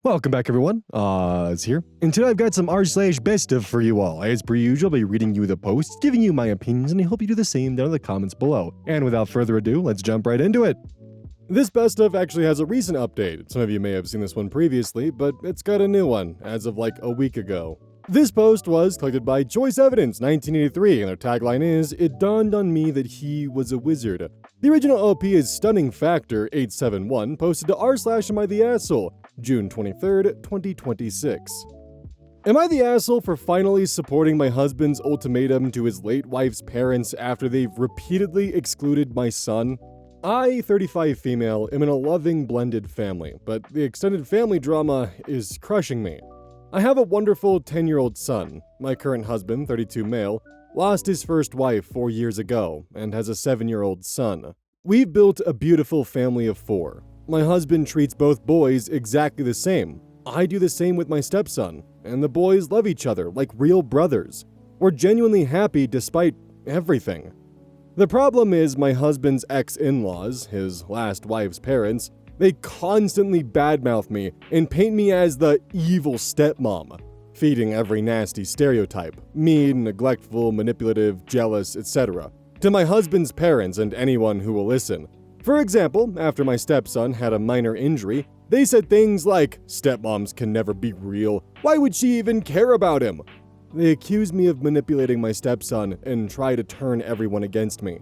Welcome back, everyone. It's here. And today I've got some r/BestOf for you all. As per usual, I'll be reading you the posts, giving you my opinions, and I hope you do the same down in the comments below. And without further ado, let's jump right into it. This BestOf actually has a recent update. Some of you may have seen this one previously, but it's got a new one, as of like a week ago. This post was collected by Choice Evidence 1983, and their tagline is, "It dawned on me that he was a wizard." The original OP is Stunning Factor 871, posted to r/Am I the Asshole, June 23rd, 2026. Am I the asshole for finally supporting my husband's ultimatum to his late wife's parents after they've repeatedly excluded my son? I, 35 female, am in a loving blended family, but the extended family drama is crushing me. I have a wonderful 10-year-old son. My current husband, 32 male, lost his first wife 4 years ago and has a 7-year-old son. We've built a beautiful family of 4. My husband treats both boys exactly the same. I do the same with my stepson, and the boys love each other like real brothers. We're genuinely happy despite everything. The problem is my husband's ex-in-laws, his last wife's parents, they constantly badmouth me and paint me as the evil stepmom, feeding every nasty stereotype, mean, neglectful, manipulative, jealous, etc., to my husband's parents and anyone who will listen. For example, after my stepson had a minor injury, they said things like, "Stepmoms can never be real. Why would she even care about him?" They accuse me of manipulating my stepson and try to turn everyone against me.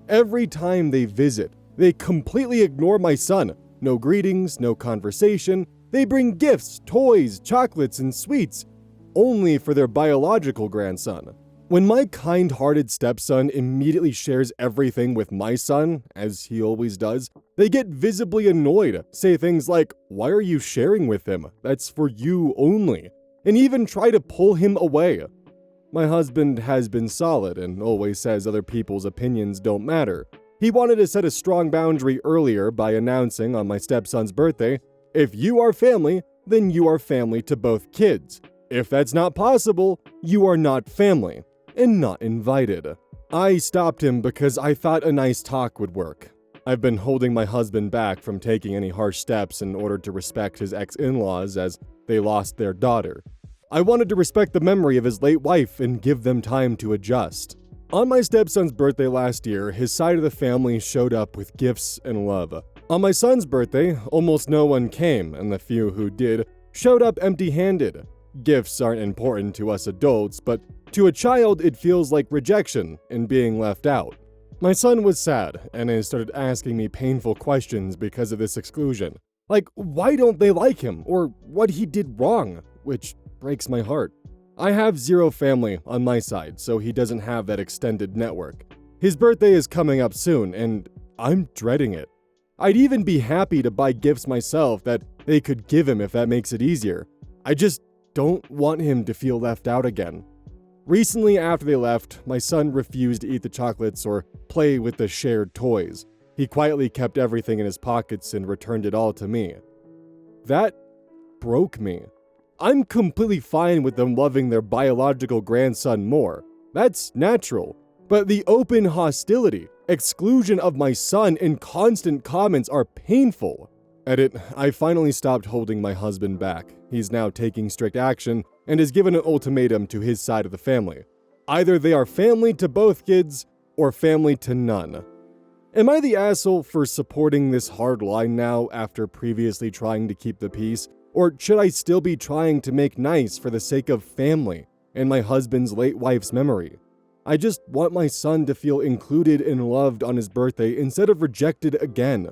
Every time they visit, they completely ignore my son. No greetings, no conversation. They bring gifts, toys, chocolates, and sweets, only for their biological grandson. When my kind-hearted stepson immediately shares everything with my son, as he always does, they get visibly annoyed, say things like, "Why are you sharing with him? That's for you only," and even try to pull him away. My husband has been solid and always says other people's opinions don't matter. He wanted to set a strong boundary earlier by announcing on my stepson's birthday, "If you are family, then you are family to both kids. If that's not possible, you are not family and not invited." I stopped him because I thought a nice talk would work. I've been holding my husband back from taking any harsh steps in order to respect his ex-in-laws as they lost their daughter. I wanted to respect the memory of his late wife and give them time to adjust. On my stepson's birthday last year, his side of the family showed up with gifts and love. On my son's birthday, almost no one came, and the few who did showed up empty-handed. Gifts aren't important to us adults, but to a child it feels like rejection and being left out. My son was sad, and he started asking me painful questions because of this exclusion. Like, why don't they like him, or what he did wrong, which breaks my heart. I have zero family on my side, so he doesn't have that extended network. His birthday is coming up soon, and I'm dreading it. I'd even be happy to buy gifts myself that they could give him if that makes it easier. I just don't want him to feel left out again. Recently, after they left, my son refused to eat the chocolates or play with the shared toys. He quietly kept everything in his pockets and returned it all to me. That broke me. I'm completely fine with them loving their biological grandson more. That's natural. But the open hostility, exclusion of my son, and constant comments are painful. Edit, I finally stopped holding my husband back. He's now taking strict action and has given an ultimatum to his side of the family. Either they are family to both kids or family to none. Am I the asshole for supporting this hard line now after previously trying to keep the peace? Or should I still be trying to make nice for the sake of family and my husband's late wife's memory? I just want my son to feel included and loved on his birthday instead of rejected again.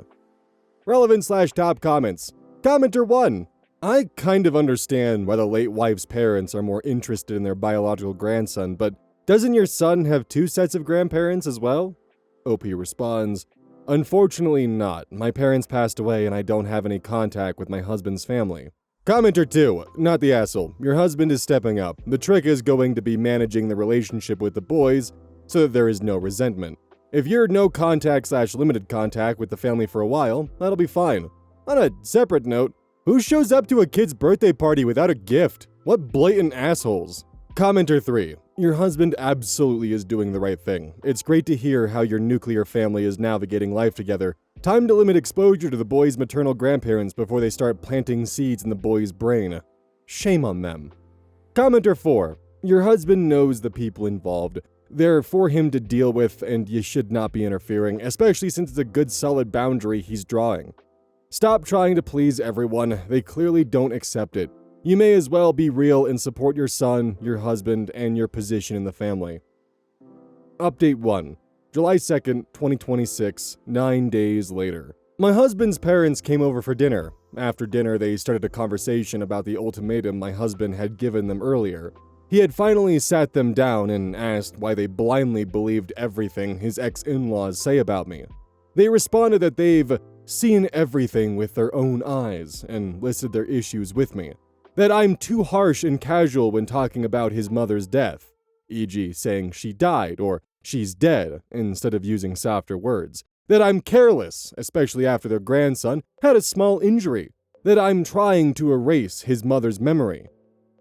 Relevant/top comments. Commenter 1. I kind of understand why the late wife's parents are more interested in their biological grandson, but doesn't your son have 2 sets of grandparents as well? OP responds, "Unfortunately not. My parents passed away and I don't have any contact with my husband's family." Commenter 2. Not the asshole. Your husband is stepping up. The trick is going to be managing the relationship with the boys so that there is no resentment. If you're no contact/limited contact with the family for a while, that'll be fine. On a separate note, who shows up to a kid's birthday party without a gift? What blatant assholes. Commenter 3. Your husband absolutely is doing the right thing. It's great to hear how your nuclear family is navigating life together, Time to limit exposure to the boy's maternal grandparents before they start planting seeds in the boy's brain. Shame on them. Commenter 4. Your husband knows the people involved. They're for him to deal with, and you should not be interfering, especially since it's a good solid boundary he's drawing. Stop trying to please everyone. They clearly don't accept it. You may as well be real and support your son, your husband, and your position in the family. Update 1. July 2nd, 2026, 9 days later. My husband's parents came over for dinner. After dinner, they started a conversation about the ultimatum my husband had given them earlier. He had finally sat them down and asked why they blindly believed everything his ex-in-laws say about me. They responded that they've seen everything with their own eyes and listed their issues with me. That I'm too harsh and casual when talking about his mother's death, e.g. saying she died or she's dead instead of using softer words. That I'm careless, especially after their grandson had a small injury. That I'm trying to erase his mother's memory.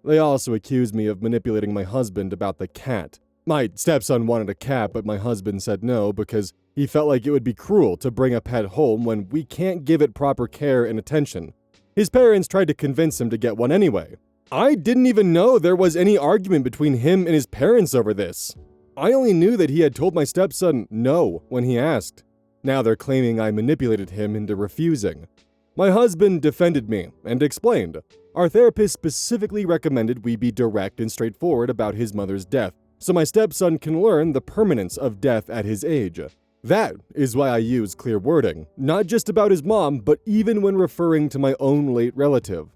They also accused me of manipulating my husband about the cat. My stepson wanted a cat, but my husband said no because he felt like it would be cruel to bring a pet home when we can't give it proper care and attention. His parents tried to convince him to get one anyway. I didn't even know there was any argument between him and his parents over this. I only knew that he had told my stepson no when he asked. Now they're claiming I manipulated him into refusing. My husband defended me and explained. Our therapist specifically recommended we be direct and straightforward about his mother's death, so my stepson can learn the permanence of death at his age. That is why I use clear wording, not just about his mom, but even when referring to my own late relative.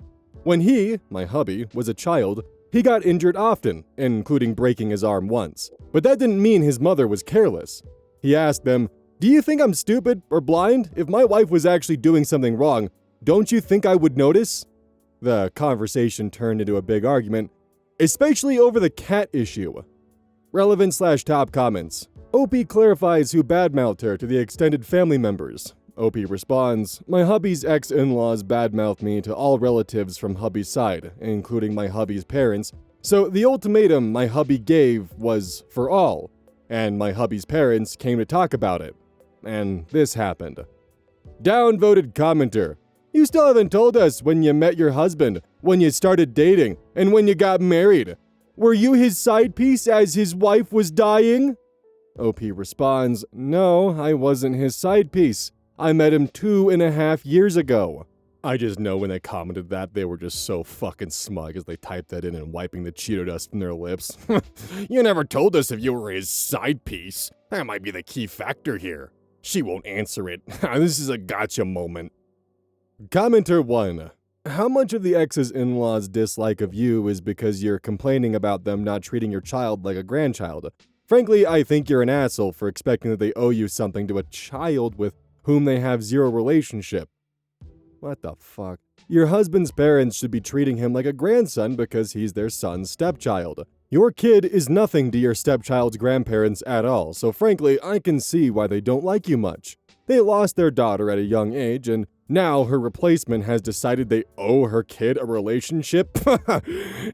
When he, my hubby, was a child, he got injured often, including breaking his arm once. But that didn't mean his mother was careless. He asked them, "Do you think I'm stupid or blind? If my wife was actually doing something wrong, don't you think I would notice?" The conversation turned into a big argument, especially over the cat issue. Relevant/top comments. OP clarifies who badmouthed her to the extended family members. OP responds, my hubby's ex-in-laws badmouthed me to all relatives from hubby's side, including my hubby's parents, so the ultimatum my hubby gave was for all, and my hubby's parents came to talk about it. And this happened. Downvoted commenter. You still haven't told us when you met your husband, when you started dating, and when you got married. Were you his side piece as his wife was dying? OP responds, no, I wasn't his side piece. I met him 2.5 years ago. I just know when they commented that, they were just so fucking smug as they typed that in and wiping the Cheeto dust from their lips. You never told us if you were his side piece. That might be the key factor here. She won't answer it. This is a gotcha moment. Commenter 1. How much of the ex's in-laws' dislike of you is because you're complaining about them not treating your child like a grandchild? Frankly, I think you're an asshole for expecting that they owe you something to a child with whom they have zero relationship. What the fuck? Your husband's parents should be treating him like a grandson because he's their son's stepchild. Your kid is nothing to your stepchild's grandparents at all, so frankly, I can see why they don't like you much. They lost their daughter at a young age, and now her replacement has decided they owe her kid a relationship?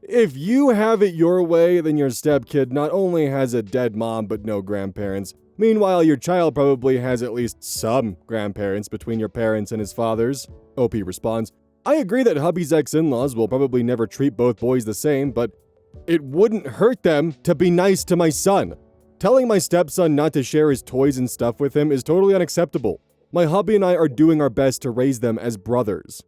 If you have it your way, then your stepkid not only has a dead mom but no grandparents. Meanwhile, your child probably has at least some grandparents between your parents and his father's. OP responds, I agree that hubby's ex-in-laws will probably never treat both boys the same, but it wouldn't hurt them to be nice to my son. Telling my stepson not to share his toys and stuff with him is totally unacceptable. My hubby and I are doing our best to raise them as brothers.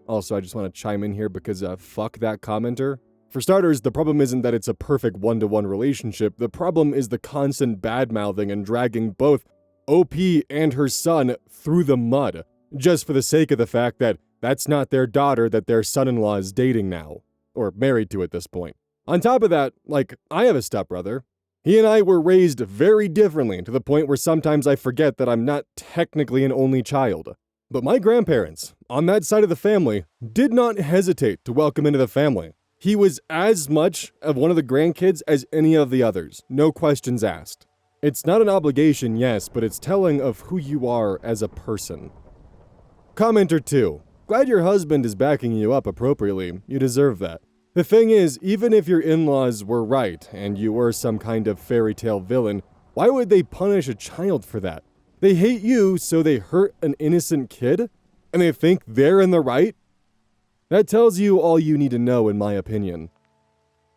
Also, I just want to chime in here because fuck that commenter. For starters, the problem isn't that it's a perfect one-to-one relationship. The problem is the constant bad-mouthing and dragging both OP and her son through the mud, just for the sake of the fact that that's not their daughter that their son-in-law is dating now, or married to at this point. On top of that, I have a stepbrother. He and I were raised very differently, to the point where sometimes I forget that I'm not technically an only child. But my grandparents, on that side of the family, did not hesitate to welcome into the family. He was as much of one of the grandkids as any of the others, no questions asked. It's not an obligation, yes, but it's telling of who you are as a person. Commenter 2. Glad your husband is backing you up appropriately. You deserve that. The thing is, even if your in-laws were right and you were some kind of fairy tale villain, why would they punish a child for that? They hate you, so they hurt an innocent kid? And they think they're in the right? That tells you all you need to know, in my opinion.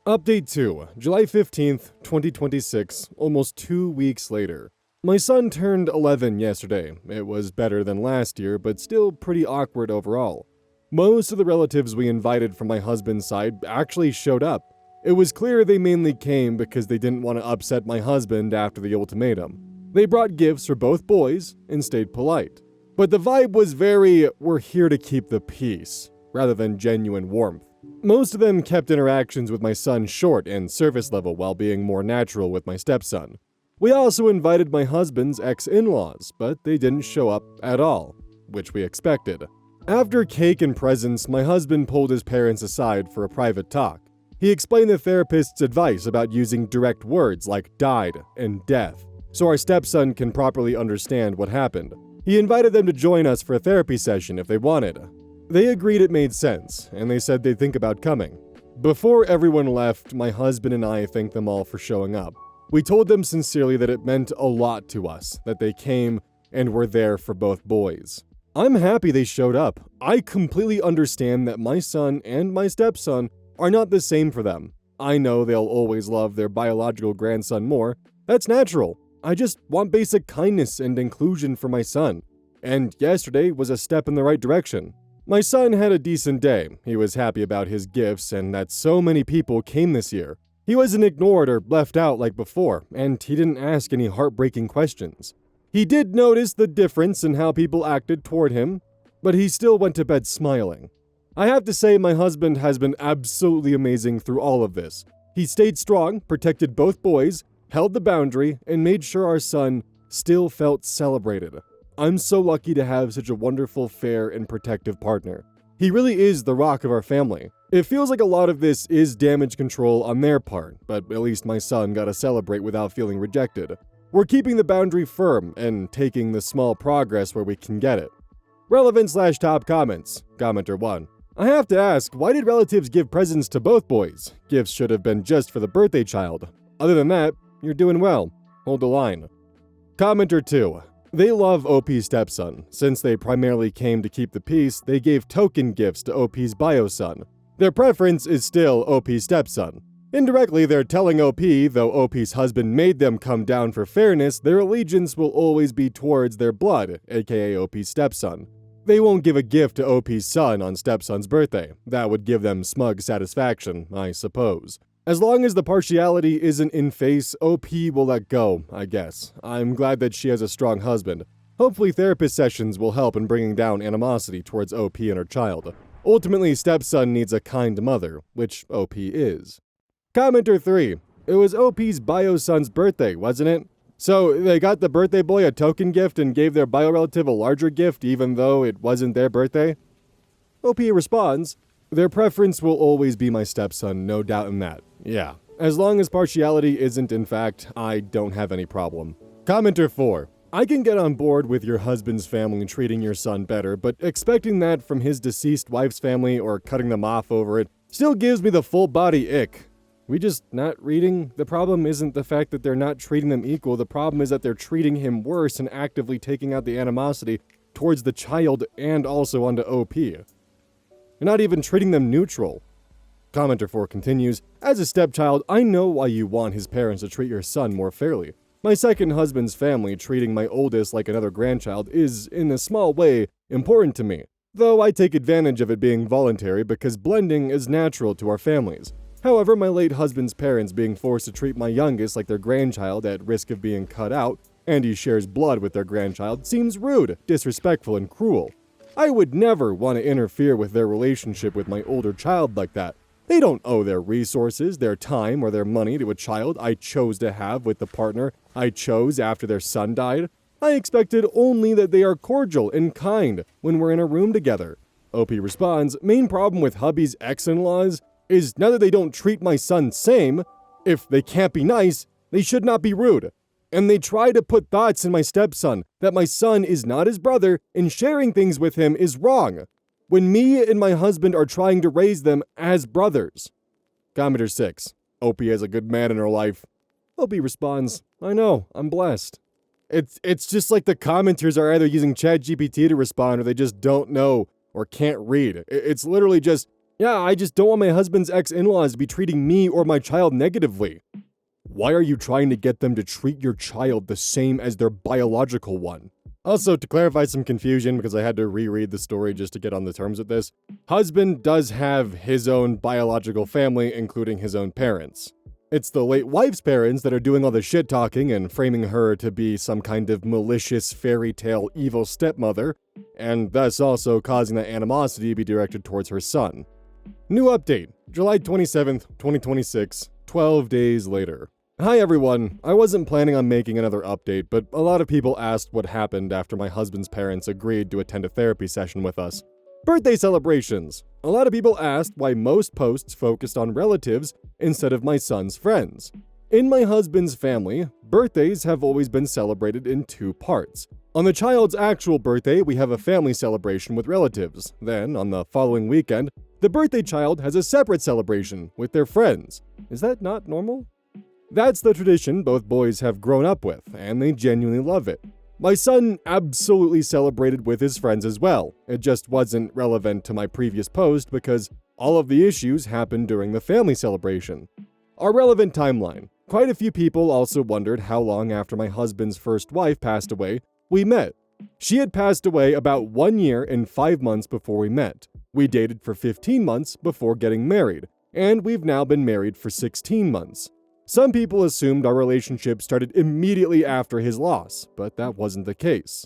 Update 2, July 15th, 2026, almost 2 weeks later. My son turned 11 yesterday. It was better than last year, but still pretty awkward overall. Most of the relatives we invited from my husband's side actually showed up. It was clear they mainly came because they didn't want to upset my husband after the ultimatum. They brought gifts for both boys and stayed polite. But the vibe was very, we're here to keep the peace, rather than genuine warmth. Most of them kept interactions with my son short and surface level while being more natural with my stepson. We also invited my husband's ex-in-laws, but they didn't show up at all, which we expected. After cake and presents, my husband pulled his parents aside for a private talk. He explained the therapist's advice about using direct words like died and death, so our stepson can properly understand what happened. He invited them to join us for a therapy session if they wanted. They agreed it made sense, and they said they'd think about coming. Before everyone left, my husband and I thanked them all for showing up. We told them sincerely that it meant a lot to us, that they came and were there for both boys. I'm happy they showed up. I completely understand that my son and my stepson are not the same for them. I know they'll always love their biological grandson more. That's natural. I just want basic kindness and inclusion for my son. And yesterday was a step in the right direction. My son had a decent day. He was happy about his gifts and that so many people came this year. He wasn't ignored or left out like before, and he didn't ask any heartbreaking questions. He did notice the difference in how people acted toward him, but he still went to bed smiling. I have to say my husband has been absolutely amazing through all of this. He stayed strong, protected both boys, held the boundary, and made sure our son still felt celebrated. I'm so lucky to have such a wonderful, fair, and protective partner. He really is the rock of our family. It feels like a lot of this is damage control on their part, but at least my son got to celebrate without feeling rejected. We're keeping the boundary firm and taking the small progress where we can get it. Relevant/top comments. Commenter 1. I have to ask, why did relatives give presents to both boys? Gifts should have been just for the birthday child. Other than that, you're doing well. Hold the line. Commenter 2. They love OP's stepson. Since they primarily came to keep the peace, they gave token gifts to OP's bio son. Their preference is still OP's stepson. Indirectly, they're telling OP, though OP's husband made them come down for fairness, their allegiance will always be towards their blood, aka OP's stepson. They won't give a gift to OP's son on stepson's birthday. That would give them smug satisfaction, I suppose. As long as the partiality isn't in face, OP will let go, I guess. I'm glad that she has a strong husband. Hopefully therapist sessions will help in bringing down animosity towards OP and her child. Ultimately, stepson needs a kind mother, which OP is. Commenter 3. It was OP's bio son's birthday, wasn't it? So they got the birthday boy a token gift and gave their bio relative a larger gift even though it wasn't their birthday? OP responds, their preference will always be my stepson, no doubt in that. Yeah. As long as partiality isn't in fact, I don't have any problem. Commenter 4. I can get on board with your husband's family treating your son better, but expecting that from his deceased wife's family or cutting them off over it still gives me the full body ick. We just not reading? The problem isn't the fact that they're not treating them equal, the problem is that they're treating him worse and actively taking out the animosity towards the child and also onto OP. You're not even treating them neutral. Commenter 4 continues, as a stepchild, I know why you want his parents to treat your son more fairly. My second husband's family treating my oldest like another grandchild is, in a small way, important to me, though I take advantage of it being voluntary because blending is natural to our families. However, my late husband's parents being forced to treat my youngest like their grandchild at risk of being cut out, and he shares blood with their grandchild, seems rude, disrespectful, and cruel. I would never want to interfere with their relationship with my older child like that. They don't owe their resources, their time, or their money to a child I chose to have with the partner I chose after their son died. I expected only that they are cordial and kind when we're in a room together. OP responds, main problem with hubby's ex-in-laws is now that they don't treat my son same. If they can't be nice, they should not be rude. And they try to put thoughts in my stepson that my son is not his brother and sharing things with him is wrong, when me and my husband are trying to raise them as brothers. Commenter 6. OP has a good man in her life. OP responds, I know, I'm blessed. It's just like the commenters are either using ChatGPT to respond or they just don't know or can't read. It's literally just, yeah, I just don't want my husband's ex-in-laws to be treating me or my child negatively. Why are you trying to get them to treat your child the same as their biological one? Also, to clarify some confusion, because I had to reread the story just to get on the terms with this, husband does have his own biological family, including his own parents. It's the late wife's parents that are doing all the shit talking and framing her to be some kind of malicious fairy tale evil stepmother, and thus also causing that animosity to be directed towards her son. New update, July 27th, 2026, 12 days later. Hi everyone, I wasn't planning on making another update, but a lot of people asked what happened after my husband's parents agreed to attend a therapy session with us. Birthday celebrations. A lot of people asked why most posts focused on relatives instead of my son's friends. In my husband's family, birthdays have always been celebrated in two parts. On the child's actual birthday, we have a family celebration with relatives. Then, on the following weekend, the birthday child has a separate celebration with their friends. Is that not normal? That's the tradition both boys have grown up with, and they genuinely love it. My son absolutely celebrated with his friends as well. It just wasn't relevant to my previous post because all of the issues happened during the family celebration. Our relevant timeline. Quite a few people also wondered how long after my husband's first wife passed away we met. She had passed away about 1 year and 5 months before we met. We dated for 15 months before getting married, and we've now been married for 16 months. Some people assumed our relationship started immediately after his loss, but that wasn't the case.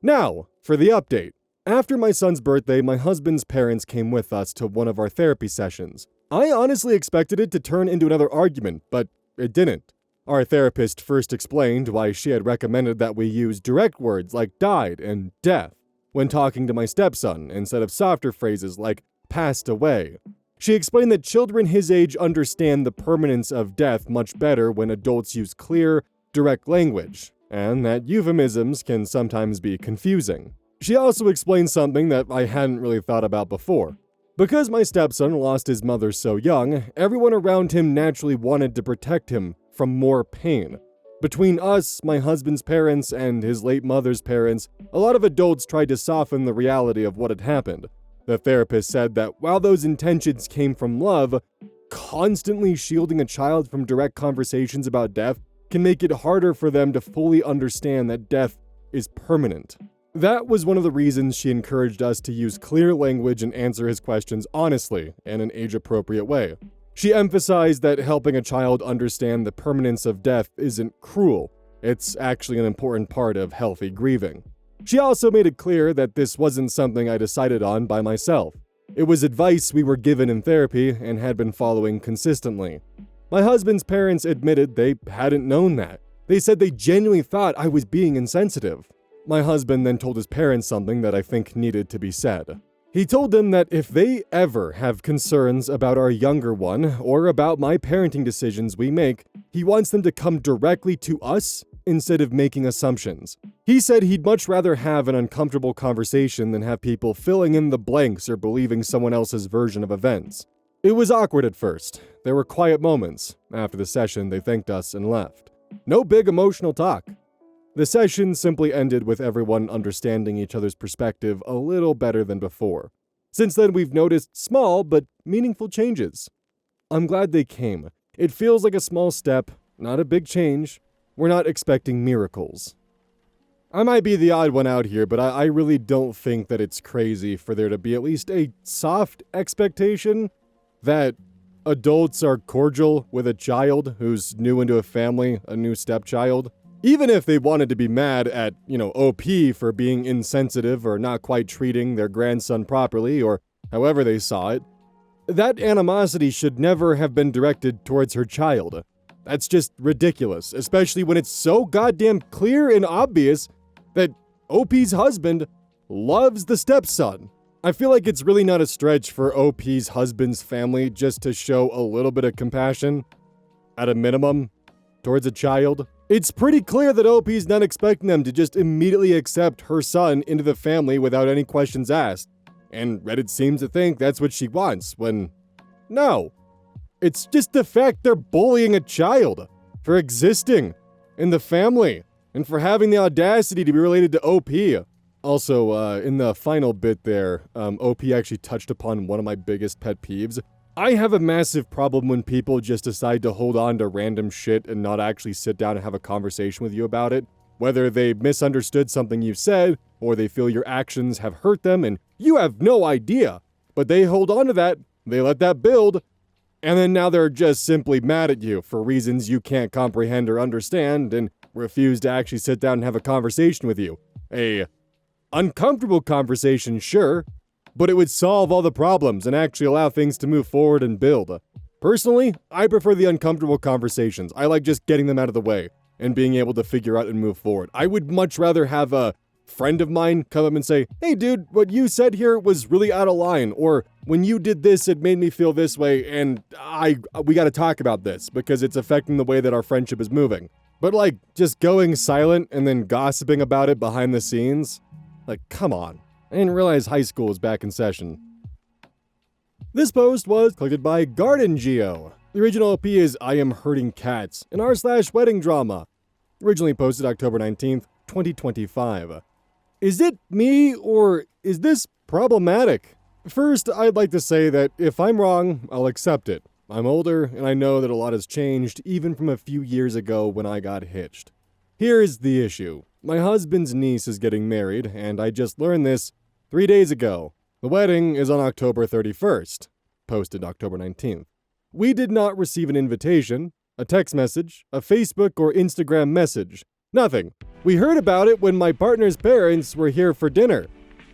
Now, for the update. After my son's birthday, my husband's parents came with us to one of our therapy sessions. I honestly expected it to turn into another argument, but it didn't. Our therapist first explained why she had recommended that we use direct words like died and death when talking to my stepson, instead of softer phrases like passed away. She explained that children his age understand the permanence of death much better when adults use clear, direct language, and that euphemisms can sometimes be confusing. She also explained something that I hadn't really thought about before. Because my stepson lost his mother so young, everyone around him naturally wanted to protect him from more pain. Between us, my husband's parents, and his late mother's parents, a lot of adults tried to soften the reality of what had happened. The therapist said that while those intentions came from love, constantly shielding a child from direct conversations about death can make it harder for them to fully understand that death is permanent. That was one of the reasons she encouraged us to use clear language and answer his questions honestly in an age-appropriate way. She emphasized that helping a child understand the permanence of death isn't cruel. It's actually an important part of healthy grieving. She also made it clear that this wasn't something I decided on by myself. It was advice we were given in therapy and had been following consistently. My husband's parents admitted they hadn't known that. They said they genuinely thought I was being insensitive. My husband then told his parents something that I think needed to be said. He told them that if they ever have concerns about our younger one or about my parenting decisions we make, he wants them to come directly to us instead of making assumptions. He said he'd much rather have an uncomfortable conversation than have people filling in the blanks or believing someone else's version of events. It was awkward at first. There were quiet moments. After the session, they thanked us and left. No big emotional talk. The session simply ended with everyone understanding each other's perspective a little better than before. Since then, we've noticed small but meaningful changes. I'm glad they came. It feels like a small step, not a big change. We're not expecting miracles. I might be the odd one out here, but I really don't think that it's crazy for there to be at least a soft expectation that adults are cordial with a child who's new into a family, a new stepchild. Even if they wanted to be mad at, OP for being insensitive or not quite treating their grandson properly or however they saw it, that animosity should never have been directed towards her child. That's just ridiculous, especially when it's so goddamn clear and obvious that OP's husband loves the stepson. I feel like it's really not a stretch for OP's husband's family just to show a little bit of compassion, at a minimum, towards a child. It's pretty clear that OP's not expecting them to just immediately accept her son into the family without any questions asked. And Reddit seems to think that's what she wants, when no. It's just the fact they're bullying a child for existing in the family. and for having the audacity to be related to OP. Also, in the final bit there, OP actually touched upon one of my biggest pet peeves. I have a massive problem when people just decide to hold on to random shit and not actually sit down and have a conversation with you about it. Whether they misunderstood something you've said, or they feel your actions have hurt them and you have no idea. But they hold on to that, they let that build, and then now they're just simply mad at you for reasons you can't comprehend or understand and refuse to actually sit down and have a conversation with you. A uncomfortable conversation, sure, but it would solve all the problems and actually allow things to move forward and build. Personally, I prefer the uncomfortable conversations. I like just getting them out of the way and being able to figure out and move forward. I would much rather have a friend of mine come up and say, hey dude, what you said here was really out of line, or when you did this, it made me feel this way, and we gotta talk about this because it's affecting the way that our friendship is moving. But like, just going silent and then gossiping about it behind the scenes? Like, come on. I didn't realize high school was back in session. This post was collected by Garden Geo. The original OP is I Am Hurting Cats, an r/wedding drama. Originally posted October 19th, 2025. Is it me, or is this problematic? First, I'd like to say that if I'm wrong, I'll accept it. I'm older, and I know that a lot has changed, even from a few years ago when I got hitched. Here's the issue. My husband's niece is getting married, and I just learned this 3 days ago. The wedding is on October 31st, posted October 19th. We did not receive an invitation, a text message, a Facebook or Instagram message. Nothing. We heard about it when my partner's parents were here for dinner.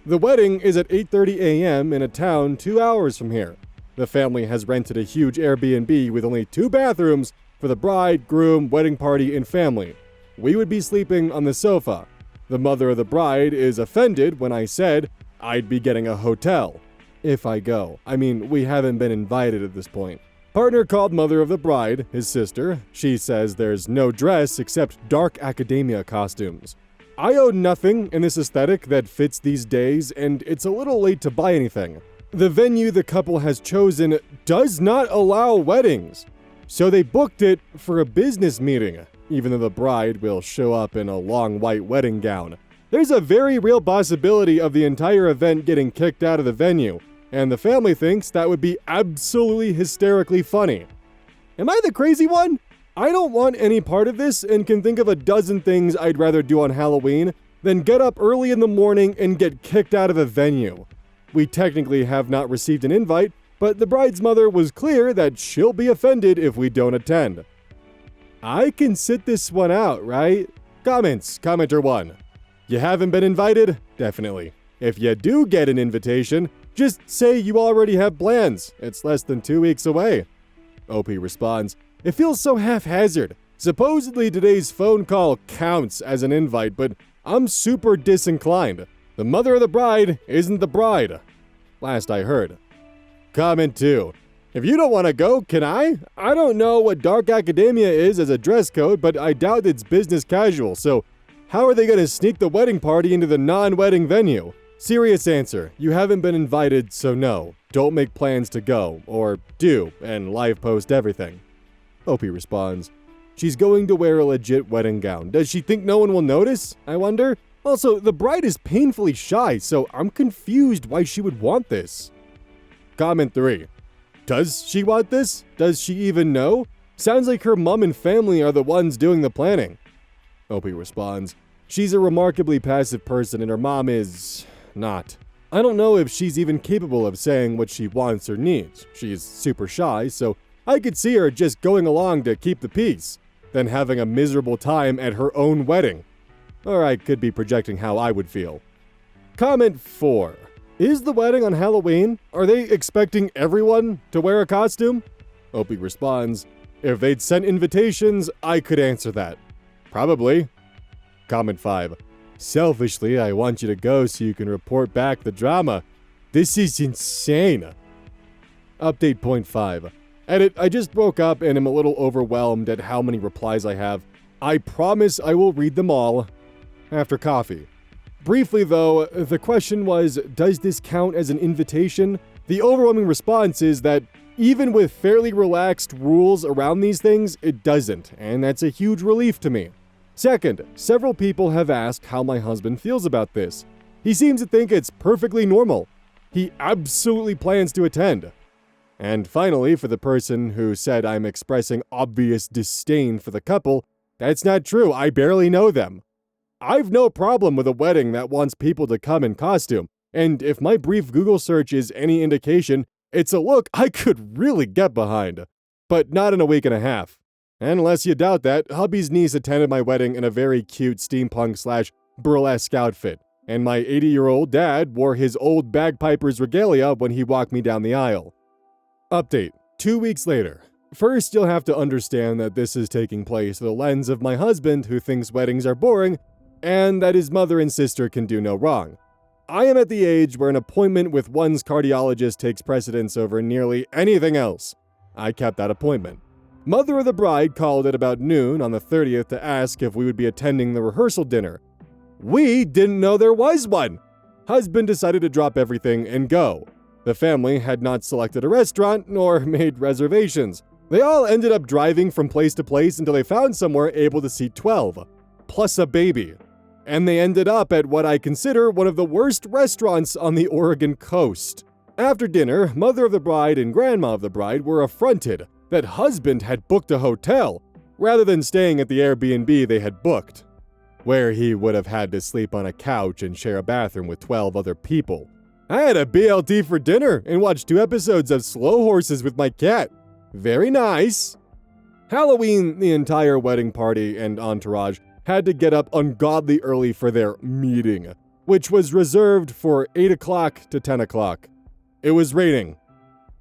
The wedding is at 8:30 a.m. in a town 2 hours from here. The family has rented a huge Airbnb with only 2 bathrooms for the bride, groom, wedding party, and family. We would be sleeping on the sofa. The mother of the bride is offended when I said I'd be getting a hotel. If I go. I mean, we haven't been invited at this point. Partner called mother of the bride, his sister. She says there's no dress except dark academia costumes. I own nothing in this aesthetic that fits these days, and it's a little late to buy anything. The venue the couple has chosen does not allow weddings, so they booked it for a business meeting, even though the bride will show up in a long white wedding gown. There's a very real possibility of the entire event getting kicked out of the venue, and the family thinks that would be absolutely hysterically funny. Am I the crazy one? I don't want any part of this and can think of a dozen things I'd rather do on Halloween than get up early in the morning and get kicked out of a venue. We technically have not received an invite, but the bride's mother was clear that she'll be offended if we don't attend. I can sit this one out, right? Comments. Commenter 1. You haven't been invited? Definitely. If you do get an invitation, just say you already have plans. It's less than 2 weeks away. OP responds, it feels so haphazard. Supposedly today's phone call counts as an invite, but I'm super disinclined. The mother of the bride isn't the bride. Last I heard. Comment 2. If you don't want to go, can I? I don't know what dark academia is as a dress code, but I doubt it's business casual, so how are they going to sneak the wedding party into the non-wedding venue? Serious answer. You haven't been invited, so no. Don't make plans to go, or do, and live post everything. OP responds, she's going to wear a legit wedding gown. Does she think no one will notice? I wonder. Also, the bride is painfully shy, so I'm confused why she would want this. Comment 3. Does she want this? Does she even know? Sounds like her mom and family are the ones doing the planning. OP responds, she's a remarkably passive person and her mom is not. I don't know if she's even capable of saying what she wants or needs. She's super shy, so I could see her just going along to keep the peace, then having a miserable time at her own wedding. Or I could be projecting how I would feel. Comment 4. Is the wedding on Halloween? Are they expecting everyone to wear a costume? OP responds, if they'd sent invitations, I could answer that. Probably. Comment 5. Selfishly, I want you to go so you can report back the drama. This is insane. Update point 5. Edit, I just woke up and am a little overwhelmed at how many replies I have. I promise I will read them all after coffee. Briefly though, the question was, does this count as an invitation? The overwhelming response is that even with fairly relaxed rules around these things, it doesn't, and that's a huge relief to me. Second, several people have asked how my husband feels about this. He seems to think it's perfectly normal. He absolutely plans to attend. And finally, for the person who said I'm expressing obvious disdain for the couple, that's not true. I barely know them. I've no problem with a wedding that wants people to come in costume, and if my brief Google search is any indication, it's a look I could really get behind. But not in a week and a half. And unless you doubt that, hubby's niece attended my wedding in a very cute steampunk/burlesque outfit, and my 80-year-old dad wore his old bagpiper's regalia when he walked me down the aisle. Update: 2 weeks later. First, you'll have to understand that this is taking place through the lens of my husband, who thinks weddings are boring, and that his mother and sister can do no wrong. I am at the age where an appointment with one's cardiologist takes precedence over nearly anything else. I kept that appointment. Mother of the bride called at about noon on the 30th to ask if we would be attending the rehearsal dinner. We didn't know there was one. Husband decided to drop everything and go. The family had not selected a restaurant nor made reservations. They all ended up driving from place to place until they found somewhere able to seat 12, plus a baby. And they ended up at what I consider one of the worst restaurants on the Oregon coast. After dinner, mother of the bride and grandma of the bride were affronted that husband had booked a hotel rather than staying at the Airbnb they had booked, where he would have had to sleep on a couch and share a bathroom with 12 other people. I had a BLT for dinner and watched 2 episodes of Slow Horses with my cat. Very nice. Halloween, the entire wedding party and entourage had to get up ungodly early for their meeting, which was reserved for 8 o'clock to 10 o'clock. It was raining.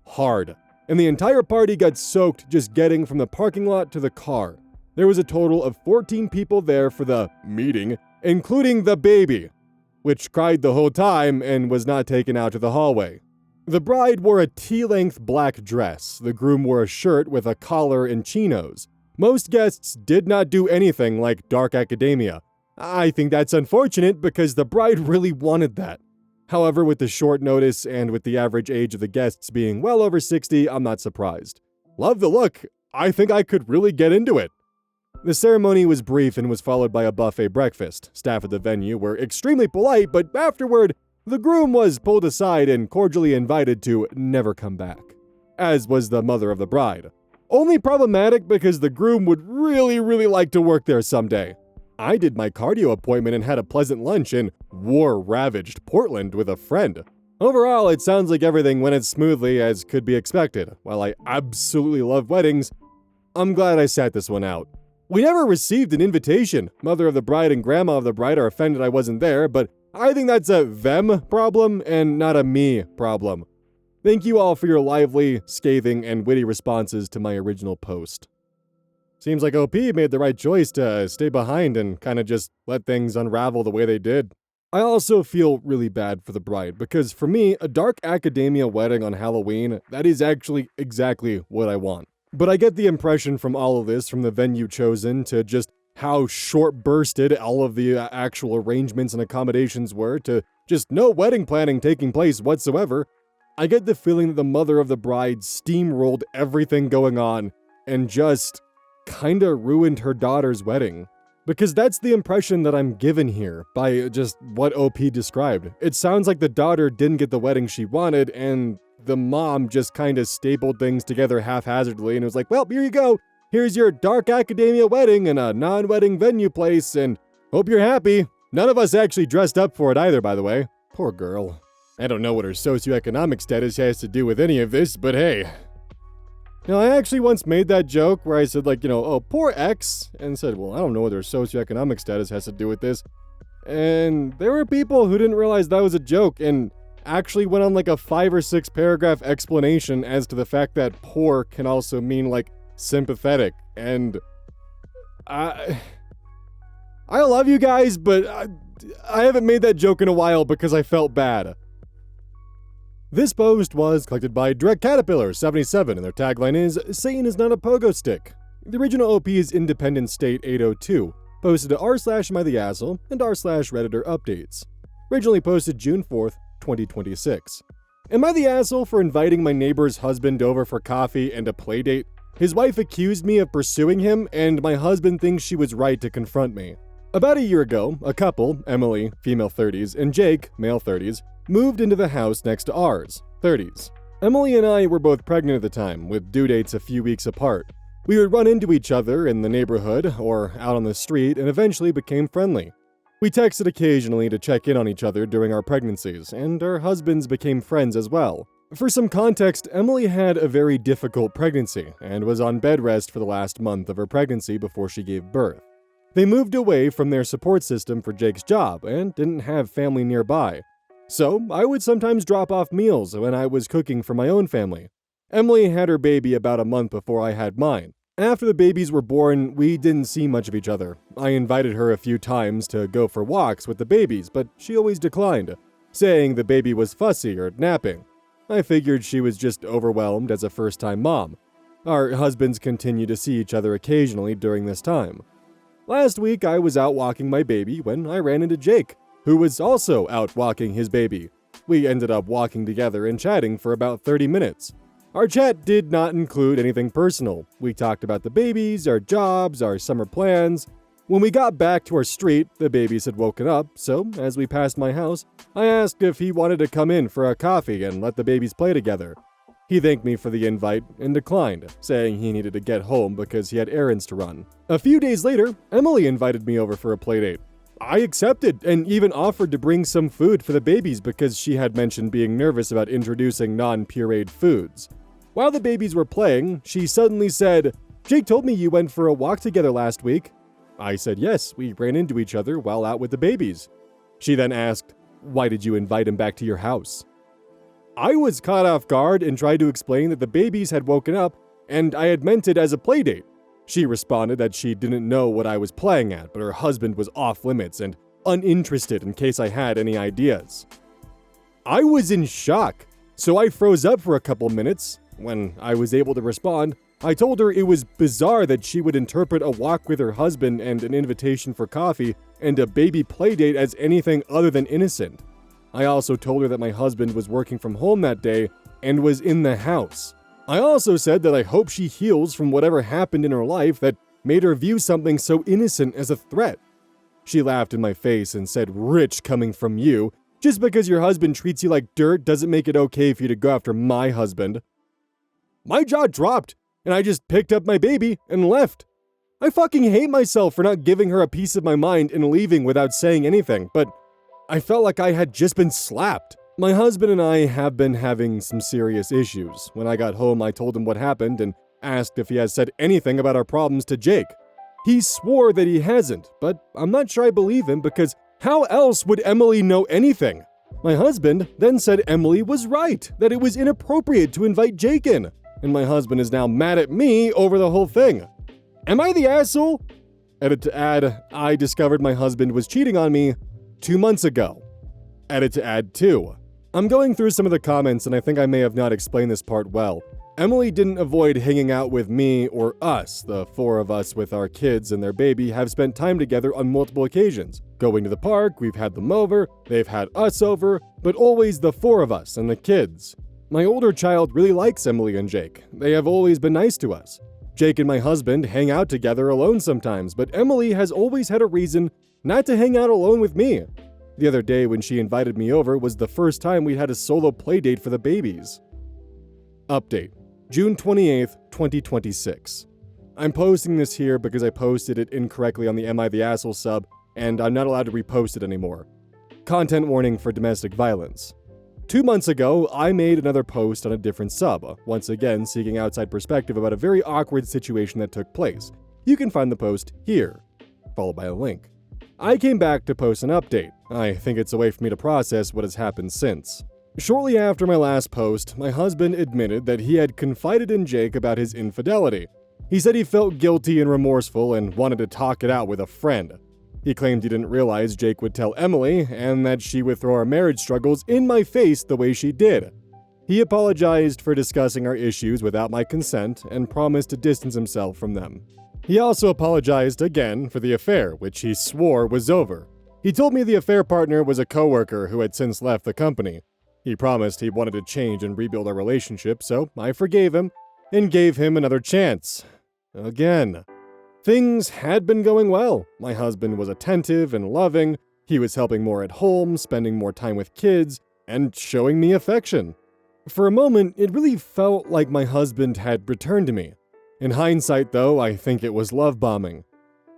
Hard. And the entire party got soaked just getting from the parking lot to the car. There was a total of 14 people there for the meeting, including the baby, which cried the whole time and was not taken out to the hallway. The bride wore a tea-length black dress. The groom wore a shirt with a collar and chinos. Most guests did not do anything like dark academia. I think that's unfortunate because the bride really wanted that. However, with the short notice and with the average age of the guests being well over 60, I'm not surprised. Love the look. I think I could really get into it. The ceremony was brief and was followed by a buffet breakfast. Staff at the venue were extremely polite, but afterward, the groom was pulled aside and cordially invited to never come back, as was the mother of the bride. Only problematic because the groom would really like to work there someday. I did my cardio appointment and had a pleasant lunch in war-ravaged Portland with a friend. Overall, it sounds like everything went as smoothly as could be expected. While I absolutely love weddings, I'm glad I sat this one out. We never received an invitation. Mother of the bride and grandma of the bride are offended I wasn't there, but I think that's a them problem and not a me problem. Thank you all for your lively, scathing, and witty responses to my original post. Seems like OP made the right choice to stay behind and kind of just let things unravel the way they did. I also feel really bad for the bride, because for me, a dark academia wedding on Halloween, that is actually exactly what I want. But I get the impression from all of this, from the venue chosen to just how short-bursted all of the actual arrangements and accommodations were, to just no wedding planning taking place whatsoever, I get the feeling that the mother of the bride steamrolled everything going on and just kinda ruined her daughter's wedding. Because that's the impression that I'm given here by just what OP described. It sounds like the daughter didn't get the wedding she wanted, and the mom just kinda stapled things together haphazardly and was like, well, here you go. Here's your dark academia wedding in a non-wedding venue place, and hope you're happy. None of us actually dressed up for it either, by the way. Poor girl. I don't know what her socioeconomic status has to do with any of this, but hey. You know, I actually once made that joke where I said, like, oh, poor X, and said, well, I don't know what her socioeconomic status has to do with this. And there were people who didn't realize that was a joke and actually went on like a 5 or 6 paragraph explanation as to the fact that poor can also mean like sympathetic. And I love you guys, but I haven't made that joke in a while because I felt bad. This post was collected by Direct Caterpillar 77, and their tagline is, Satan is not a pogo stick. The original OP is Independent State 802, posted to r/mytheasshole and r/redditor updates. Originally posted June 4th, 2026. Am I the asshole for inviting my neighbor's husband over for coffee and a playdate? His wife accused me of pursuing him, and my husband thinks she was right to confront me. About a year ago, a couple, Emily, female 30s, and Jake, male 30s, moved into the house next to ours, 30s. Emily and I were both pregnant at the time, with due dates a few weeks apart. We would run into each other in the neighborhood or out on the street and eventually became friendly. We texted occasionally to check in on each other during our pregnancies, and our husbands became friends as well. For some context, Emily had a very difficult pregnancy and was on bed rest for the last month of her pregnancy before she gave birth. They moved away from their support system for Jake's job and didn't have family nearby. So I would sometimes drop off meals when I was cooking for my own family. Emily had her baby about a month before I had mine. After the babies were born, we didn't see much of each other. I invited her a few times to go for walks with the babies, but she always declined, saying the baby was fussy or napping. I figured she was just overwhelmed as a first-time mom. Our husbands continued to see each other occasionally during this time. Last week, I was out walking my baby when I ran into Jake, who was also out walking his baby. We ended up walking together and chatting for about 30 minutes. Our chat did not include anything personal. We talked about the babies, our jobs, our summer plans. When we got back to our street, the babies had woken up, so as we passed my house, I asked if he wanted to come in for a coffee and let the babies play together. He thanked me for the invite and declined, saying he needed to get home because he had errands to run. A few days later, Emily invited me over for a playdate. I accepted and even offered to bring some food for the babies because she had mentioned being nervous about introducing non-pureed foods. While the babies were playing, she suddenly said, "Jake told me you went for a walk together last week." I said yes, we ran into each other while out with the babies. She then asked, "Why did you invite him back to your house?" I was caught off guard and tried to explain that the babies had woken up and I had meant it as a playdate. She responded that she didn't know what I was playing at, but her husband was off limits and uninterested in case I had any ideas. I was in shock, so I froze up for a couple minutes. When I was able to respond, I told her it was bizarre that she would interpret a walk with her husband and an invitation for coffee and a baby playdate as anything other than innocent. I also told her that my husband was working from home that day and was in the house. I also said that I hope she heals from whatever happened in her life that made her view something so innocent as a threat. She laughed in my face and said, "Rich coming from you. Just because your husband treats you like dirt doesn't make it okay for you to go after my husband." My jaw dropped, and I just picked up my baby and left. I fucking hate myself for not giving her a piece of my mind and leaving without saying anything, but I felt like I had just been slapped. My husband and I have been having some serious issues. When I got home, I told him what happened and asked if he has said anything about our problems to Jake. He swore that he hasn't, but I'm not sure I believe him because how else would Emily know anything? My husband then said Emily was right, that it was inappropriate to invite Jake in, and my husband is now mad at me over the whole thing. Am I the asshole? Edit to add, I discovered my husband was cheating on me 2 months ago. Edit to add 2. I'm going through some of the comments and I think I may have not explained this part well. Emily didn't avoid hanging out with me or us. The 4 of us with our kids and their baby have spent time together on multiple occasions. Going to the park, we've had them over, they've had us over, but always the 4 of us and the kids. My older child really likes Emily and Jake. They have always been nice to us. Jake and my husband hang out together alone sometimes, but Emily has always had a reason not to hang out alone with me. The other day when she invited me over was the first time we had a solo playdate for the babies. Update. June 28th, 2026. I'm posting this here because I posted it incorrectly on the Am I the Asshole sub, and I'm not allowed to repost it anymore. Content warning for domestic violence. 2 months ago, I made another post on a different sub, once again seeking outside perspective about a very awkward situation that took place. You can find the post here, followed by a link. I came back to post an update. I think it's a way for me to process what has happened since. Shortly after my last post, my husband admitted that he had confided in Jake about his infidelity. He said he felt guilty and remorseful and wanted to talk it out with a friend. He claimed he didn't realize Jake would tell Emily and that she would throw our marriage struggles in my face the way she did. He apologized for discussing our issues without my consent and promised to distance himself from them. He also apologized again for the affair, which he swore was over. He told me the affair partner was a coworker who had since left the company. He promised he wanted to change and rebuild our relationship, so I forgave him. and gave him another chance. Again. Things had been going well. My husband was attentive and loving, he was helping more at home, spending more time with kids, and showing me affection. For a moment, it really felt like my husband had returned to me. In hindsight, though, I think it was love bombing.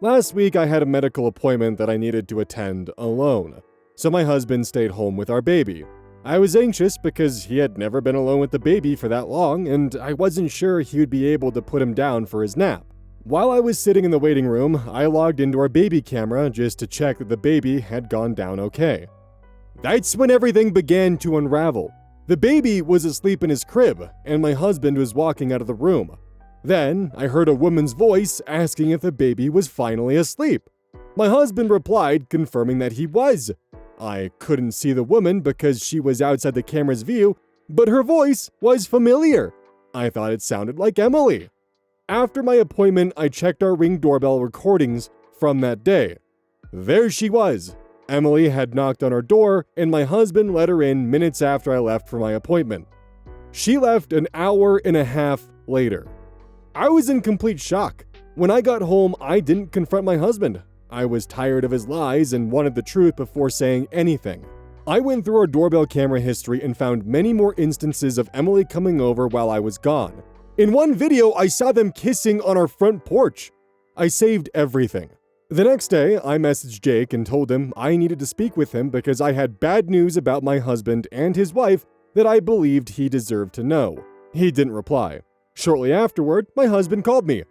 Last week, I had a medical appointment that I needed to attend alone, so my husband stayed home with our baby. I was anxious because he had never been alone with the baby for that long, and I wasn't sure he would be able to put him down for his nap. While I was sitting in the waiting room, I logged into our baby camera just to check that the baby had gone down okay. That's when everything began to unravel. The baby was asleep in his crib, and my husband was walking out of the room. Then, I heard a woman's voice asking if the baby was finally asleep. My husband replied, confirming that he was. I couldn't see the woman because she was outside the camera's view, but her voice was familiar. I thought it sounded like Emily. After my appointment, I checked our Ring doorbell recordings from that day. There she was. Emily had knocked on our door, and my husband let her in minutes after I left for my appointment. She left an hour and a half later. I was in complete shock. When I got home, I didn't confront my husband. I was tired of his lies and wanted the truth before saying anything. I went through our doorbell camera history and found many more instances of Emily coming over while I was gone. In one video, I saw them kissing on our front porch. I saved everything. The next day, I messaged Jake and told him I needed to speak with him because I had bad news about my husband and his wife that I believed he deserved to know. He didn't reply. Shortly afterward, my husband called me.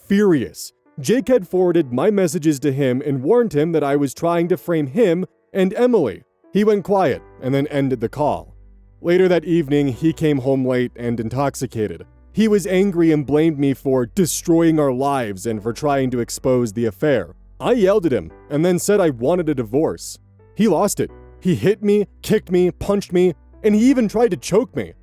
Furious. Jake had forwarded my messages to him and warned him that I was trying to frame him and Emily. He went quiet and then ended the call. Later that evening, he came home late and intoxicated. He was angry and blamed me for destroying our lives and for trying to expose the affair. I yelled at him and then said I wanted a divorce. He lost it. He hit me, kicked me, punched me, and he even tried to choke me.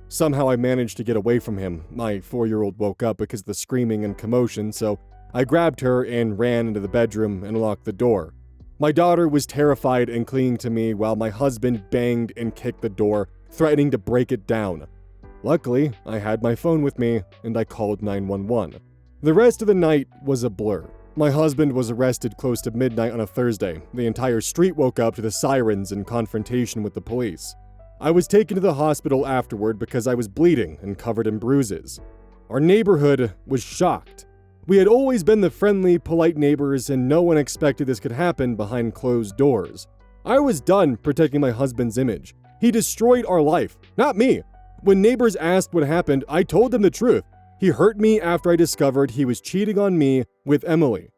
Somehow I managed to get away from him. My 4-year-old woke up because of the screaming and commotion, so I grabbed her and ran into the bedroom and locked the door. My daughter was terrified and clinging to me while my husband banged and kicked the door, threatening to break it down. Luckily, I had my phone with me, and I called 911. The rest of the night was a blur. My husband was arrested close to midnight on a Thursday. The entire street woke up to the sirens and confrontation with the police. I was taken to the hospital afterward because I was bleeding and covered in bruises. Our neighborhood was shocked. We had always been the friendly, polite neighbors, and no one expected this could happen behind closed doors. I was done protecting my husband's image. He destroyed our life, not me. When neighbors asked what happened, I told them the truth. He hurt me after I discovered he was cheating on me with Emily.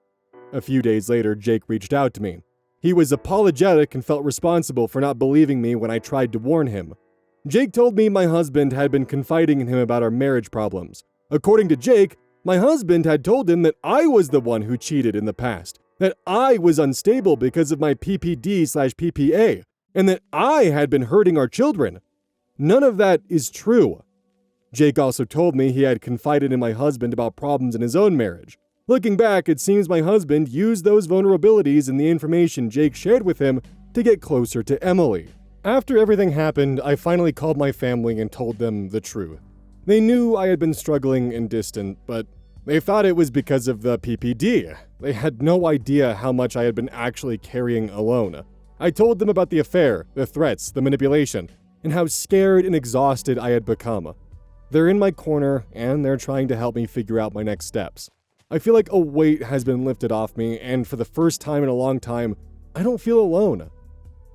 A few days later, Jake reached out to me. He was apologetic and felt responsible for not believing me when I tried to warn him. Jake told me my husband had been confiding in him about our marriage problems. According to Jake, my husband had told him that I was the one who cheated in the past, that I was unstable because of my PPD/PPA, and that I had been hurting our children. None of that is true. Jake also told me he had confided in my husband about problems in his own marriage. Looking back, it seems my husband used those vulnerabilities and the information Jake shared with him to get closer to Emily. After everything happened, I finally called my family and told them the truth. They knew I had been struggling and distant, but they thought it was because of the PPD. They had no idea how much I had been actually carrying alone. I told them about the affair, the threats, the manipulation, and how scared and exhausted I had become. They're in my corner, and they're trying to help me figure out my next steps. I feel like a weight has been lifted off me, and for the first time in a long time, I don't feel alone.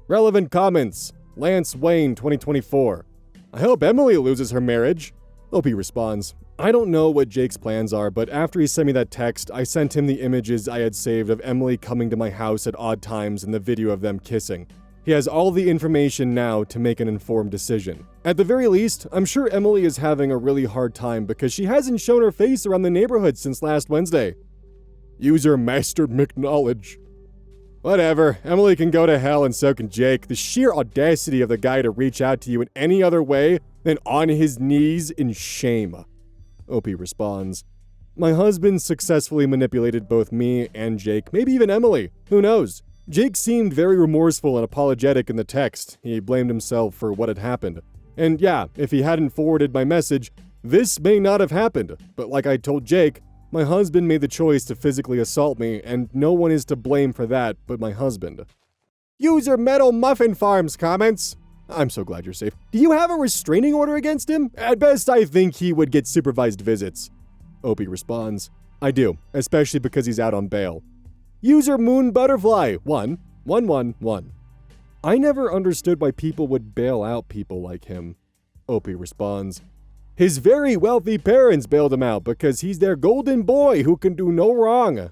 Relevant comments. Lance Wayne, 2024. I hope Emily loses her marriage. Lofi responds, I don't know what Jake's plans are, but after he sent me that text, I sent him the images I had saved of Emily coming to my house at odd times and the video of them kissing. He has all the information now to make an informed decision. At the very least, I'm sure Emily is having a really hard time because she hasn't shown her face around the neighborhood since last Wednesday. User Master McKnowledge. Whatever, Emily can go to hell and so can Jake. The sheer audacity of the guy to reach out to you in any other way than on his knees in shame. OP responds, my husband successfully manipulated both me and Jake, maybe even Emily, who knows? Jake seemed very remorseful and apologetic in the text. He blamed himself for what had happened. And yeah, if he hadn't forwarded my message, This may not have happened, but like I told Jake, my husband made the choice to physically assault me, and no one is to blame for that but my husband. User Metal Muffin Farms comments. I'm so glad you're safe. Do you have a restraining order against him? At best, I think he would get supervised visits. Opie responds, I do, especially because he's out on bail. User Moon Butterfly 1111. I never understood why people would bail out people like him. Opie responds, his very wealthy parents bailed him out because he's their golden boy who can do no wrong.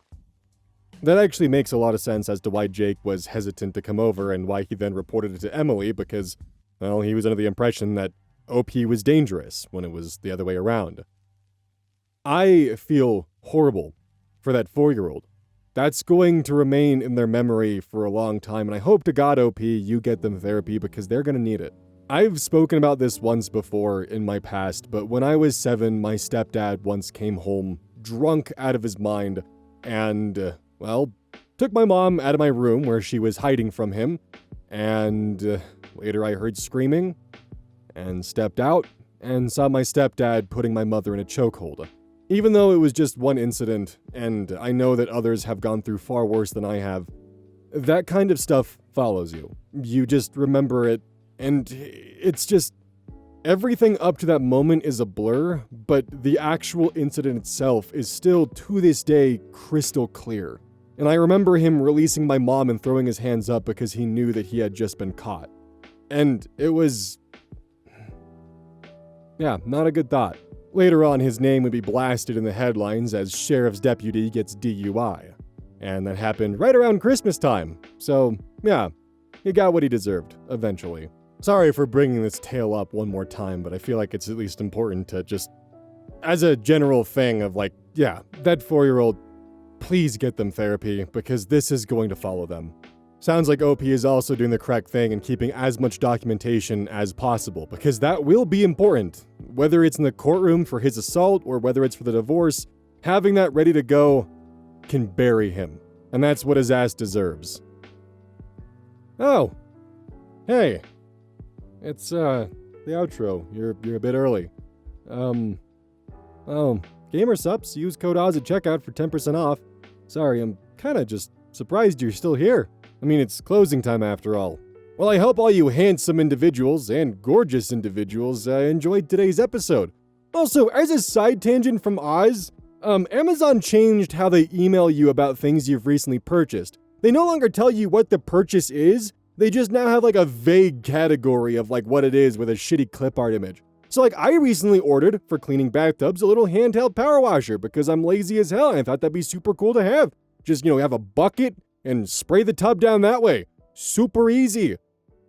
That actually makes a lot of sense as to why Jake was hesitant to come over and why he then reported it to Emily because, well, he was under the impression that OP was dangerous when it was the other way around. I feel horrible for that 4-year-old. That's going to remain in their memory for a long time, and I hope to God, OP, you get them therapy because they're going to need it. I've spoken about this once before in my past, but when I was 7, my stepdad once came home drunk out of his mind and, well, took my mom out of my room where she was hiding from him, and later I heard screaming and stepped out and saw my stepdad putting my mother in a chokehold. Even though it was just one incident, and I know that others have gone through far worse than I have, that kind of stuff follows you. You just remember it, and it's just, everything up to that moment is a blur, but the actual incident itself is still, to this day, crystal clear. And I remember him releasing my mom and throwing his hands up because he knew that he had just been caught. And it was, yeah, not a good thought. Later on, his name would be blasted in the headlines as sheriff's deputy gets DUI. And that happened right around Christmas time. So, yeah, he got what he deserved, eventually. Sorry for bringing this tale up one more time, but I feel like it's at least important to just, as a general thing of like, yeah, that 4-year-old, please get them therapy, because this is going to follow them. Sounds like OP is also doing the correct thing and keeping as much documentation as possible, because that will be important. Whether it's in the courtroom for his assault or whether it's for the divorce, having that ready to go can bury him. And that's what his ass deserves. Oh. Hey. It's, the outro. You're a bit early. Oh. Gamer Sups, use code OZ at checkout for 10% off. Sorry, I'm kinda just surprised you're still here. I mean, it's closing time after all. Well, I hope all you handsome individuals and gorgeous individuals enjoyed today's episode. Also, as a side tangent from Oz, Amazon changed how they email you about things you've recently purchased. They no longer tell you what the purchase is, they just now have like a vague category of like what it is with a shitty clip art image. So like I recently ordered, for cleaning bathtubs, a little handheld power washer because I'm lazy as hell and I thought that'd be super cool to have. Just, have a bucket and spray the tub down that way. Super easy.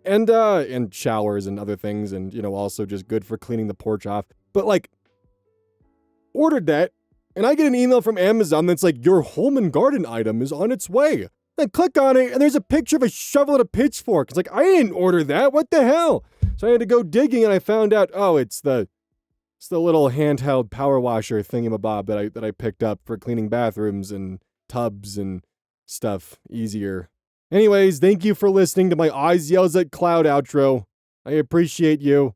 And showers and other things and, also just good for cleaning the porch off. But like, ordered that, and I get an email from Amazon that's like, your home and garden item is on its way. I click on it, and there's a picture of a shovel and a pitchfork. It's like, I didn't order that. What the hell? So I had to go digging, and I found out, oh, it's the little handheld power washer thingamabob that I picked up for cleaning bathrooms and tubs and stuff easier. Anyways, thank you for listening to my Eyes Yells at Cloud outro. I appreciate you.